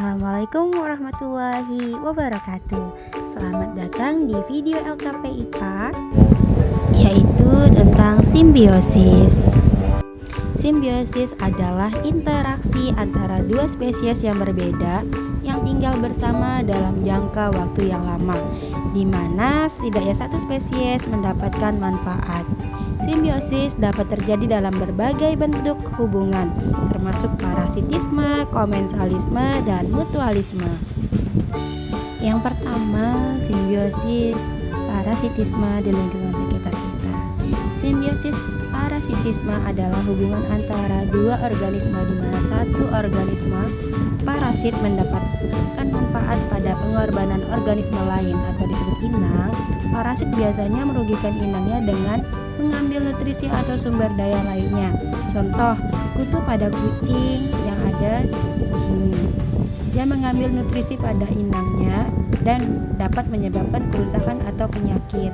Assalamualaikum warahmatullahi wabarakatuh. Selamat datang di video LKP IPA, yaitu tentang simbiosis. Simbiosis adalah interaksi antara dua spesies yang berbeda yang tinggal bersama dalam jangka waktu yang lama, di mana setidaknya satu spesies mendapatkan manfaat. Simbiosis dapat terjadi dalam berbagai bentuk hubungan, termasuk parasitisme, komensalisme, dan mutualisme. Yang pertama, simbiosis parasitisme di lingkungan sekitar kita. Simbiosis parasitisme adalah hubungan antara dua organisme di mana satu organisme parasit mendapatkan manfaat pada pengorbanan organisme lain atau disebut inang. Parasit biasanya merugikan inangnya dengan mengambil nutrisi atau sumber daya lainnya. Contoh, kutu pada kucing yang ada di sini. Dia mengambil nutrisi pada inangnya dan dapat menyebabkan kerusakan atau penyakit.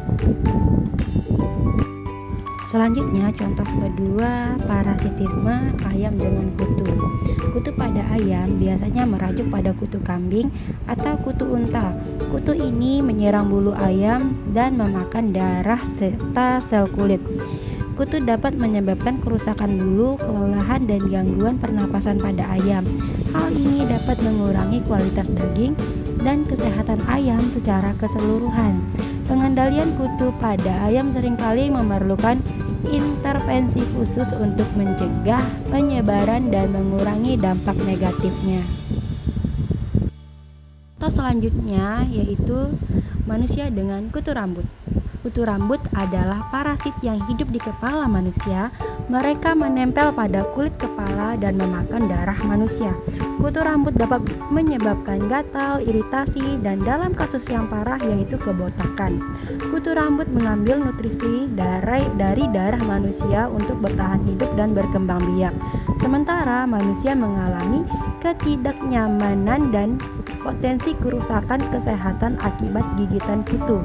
Selanjutnya, contoh kedua, parasitisme ayam dengan kutu. Kutu pada ayam biasanya merajuk pada kutu kambing atau kutu unta. Kutu ini menyerang bulu ayam dan memakan darah serta sel kulit. Kutu dapat menyebabkan kerusakan bulu, kelelahan, dan gangguan pernapasan pada ayam. Hal ini dapat mengurangi kualitas daging dan kesehatan ayam secara keseluruhan. Pengendalian kutu pada ayam seringkali memerlukan intervensi khusus untuk mencegah penyebaran dan mengurangi dampak negatifnya. Contoh selanjutnya yaitu manusia dengan kutu rambut. Kutu rambut adalah parasit yang hidup di kepala manusia. Mereka menempel pada kulit kepala dan memakan darah manusia. Kutu rambut dapat menyebabkan gatal, iritasi, dan dalam kasus yang parah yaitu kebotakan. Kutu rambut mengambil nutrisi dari darah manusia untuk bertahan hidup dan berkembang biak. Sementara manusia mengalami ketidaknyamanan dan potensi kerusakan kesehatan akibat gigitan kutu.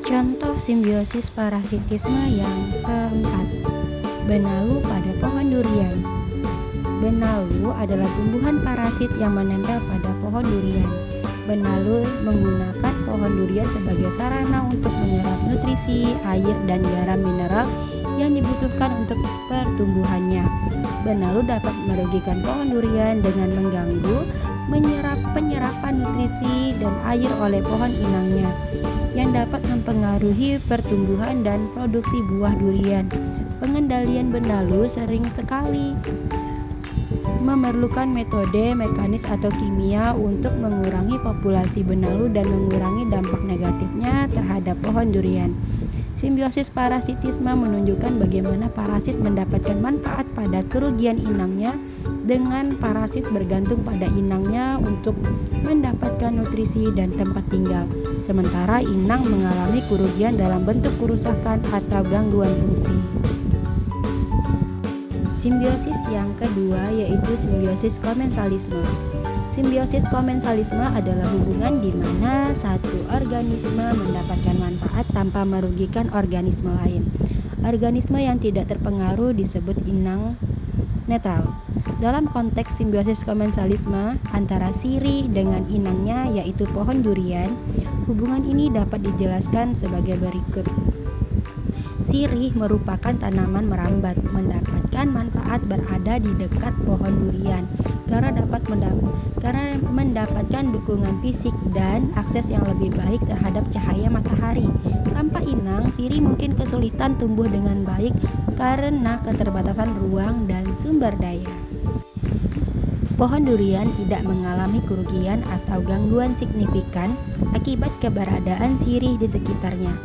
Contoh simbiosis parasitisme yang keempat, benalu pada pohon durian. Benalu adalah tumbuhan parasit yang menempel pada pohon durian. Benalu menggunakan pohon durian sebagai sarana untuk menyerap nutrisi, air, dan garam mineral yang dibutuhkan untuk pertumbuhannya. Benalu dapat merugikan pohon durian dengan mengganggu penyerapan nutrisi dan air oleh pohon inangnya, yang dapat mempengaruhi pertumbuhan dan produksi buah durian. Pengendalian benalu sering sekali memerlukan metode mekanis atau kimia untuk mengurangi populasi benalu dan mengurangi dampak negatifnya terhadap pohon durian. Simbiosis parasitisme menunjukkan bagaimana parasit mendapatkan manfaat pada kerugian inangnya, dengan parasit bergantung pada inangnya untuk mendapatkan nutrisi dan tempat tinggal, sementara inang mengalami kerugian dalam bentuk kerusakan atau gangguan fungsi. Simbiosis yang kedua yaitu simbiosis komensalisme. Simbiosis komensalisme adalah hubungan di mana satu organisme mendapatkan manfaat tanpa merugikan organisme lain. Organisme yang tidak terpengaruh disebut inang netral. Dalam konteks simbiosis komensalisme antara sirih dengan inangnya yaitu pohon durian, hubungan ini dapat dijelaskan sebagai berikut. Sirih merupakan tanaman merambat, mendapatkan manfaat berada di dekat pohon durian karena mendapatkan dukungan fisik dan akses yang lebih baik terhadap cahaya matahari. Tanpa inang, sirih mungkin kesulitan tumbuh dengan baik karena keterbatasan ruang dan sumber daya. Pohon durian tidak mengalami kerugian atau gangguan signifikan akibat keberadaan sirih di sekitarnya.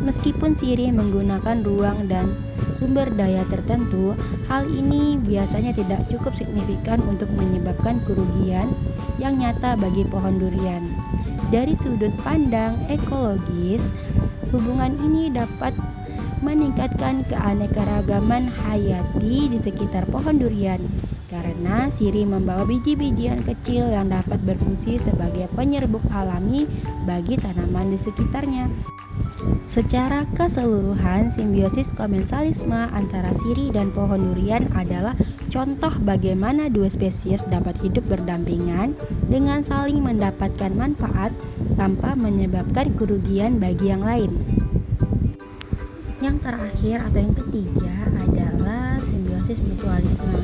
Meskipun sirih menggunakan ruang dan sumber daya tertentu, hal ini biasanya tidak cukup signifikan untuk menyebabkan kerugian yang nyata bagi pohon durian. Dari sudut pandang ekologis, hubungan ini dapat meningkatkan keanekaragaman hayati di sekitar pohon durian. karena sirih membawa biji-bijian kecil yang dapat berfungsi sebagai penyerbuk alami bagi tanaman di sekitarnya. Secara keseluruhan, simbiosis komensalisme antara sirih dan pohon durian adalah contoh bagaimana dua spesies dapat hidup berdampingan dengan saling mendapatkan manfaat tanpa menyebabkan kerugian bagi yang lain. Yang terakhir atau yang ketiga adalah simbiosis mutualisme.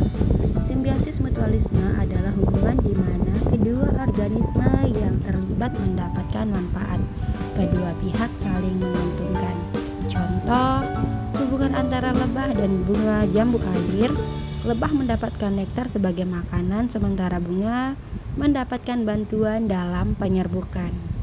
Simbiosis mutualisme adalah hubungan di mana kedua organisme yang terlibat mendapatkan manfaat. Kedua pihak saling menguntungkan. Contoh, hubungan antara lebah dan bunga jambu air. Lebah mendapatkan nektar sebagai makanan, sementara bunga mendapatkan bantuan dalam penyerbukan.